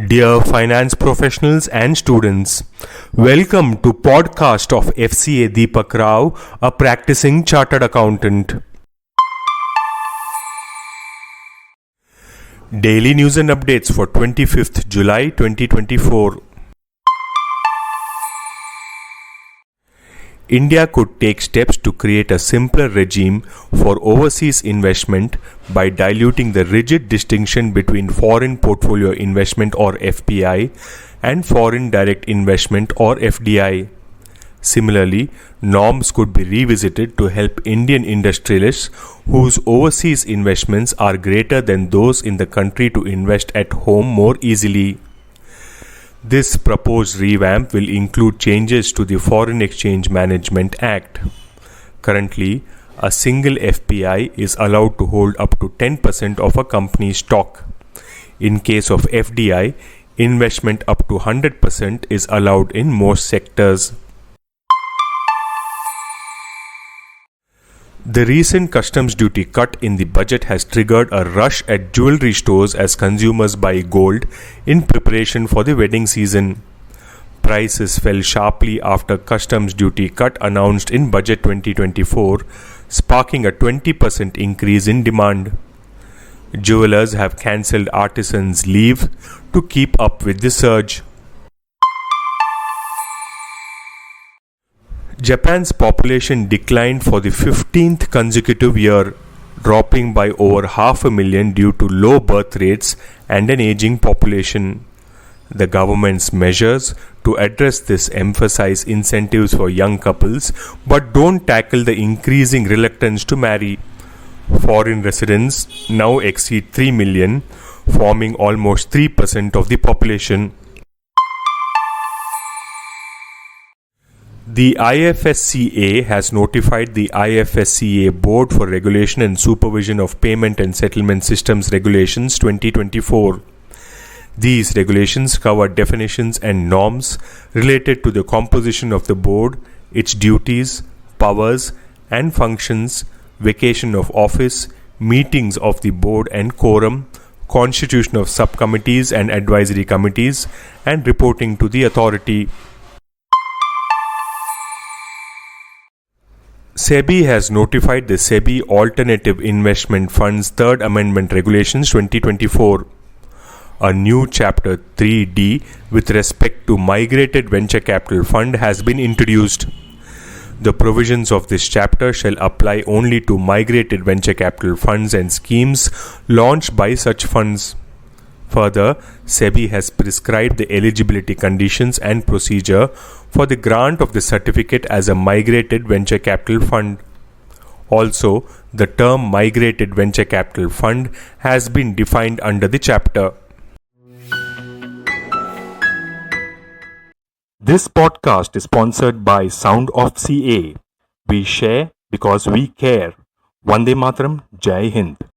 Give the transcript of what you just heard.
Dear finance professionals and students, welcome to podcast of Fca Deepak Rao, a practicing chartered accountant. Daily news and updates for 25th July 2024. India could take steps to create a simpler regime for overseas investment by diluting the rigid distinction between foreign portfolio investment or FPI and foreign direct investment or FDI. Similarly, norms could be revisited to help Indian industrialists whose overseas investments are greater than those in the country to invest at home more easily. This proposed revamp will include changes to the Foreign Exchange Management Act. Currently, a single FPI is allowed to hold up to 10% of a company's stock. In case of FDI, investment up to 100% is allowed in most sectors. The recent customs duty cut in the budget has triggered a rush at jewellery stores as consumers buy gold in preparation for the wedding season. Prices fell sharply after customs duty cut announced in Budget 2024, sparking a 20% increase in demand. Jewellers have cancelled artisans' leave to keep up with the surge. Japan's population declined for the 15th consecutive year, dropping by over 500,000 due to low birth rates and an aging population. The government's measures to address this emphasize incentives for young couples but don't tackle the increasing reluctance to marry. Foreign residents now exceed 3 million, forming almost 3% of the population. The IFSCA has notified the IFSCA Board for Regulation and Supervision of Payment and Settlement Systems Regulations 2024. These regulations cover definitions and norms related to the composition of the board, its duties, powers and functions, vacation of office, meetings of the board and quorum, constitution of subcommittees and advisory committees, and reporting to the authority. SEBI has notified the SEBI Alternative Investment Funds Third Amendment Regulations 2024. A new Chapter 3D with respect to Migrated Venture Capital Fund has been introduced. The provisions of this chapter shall apply only to migrated venture capital funds and schemes launched by such funds. Further, SEBI has prescribed the eligibility conditions and procedure for the grant of the certificate as a migrated venture capital fund. Also, the term migrated venture capital fund has been defined under the chapter. This podcast is sponsored by Sound of CA. We share because we care. Vande Mataram, Jai Hind.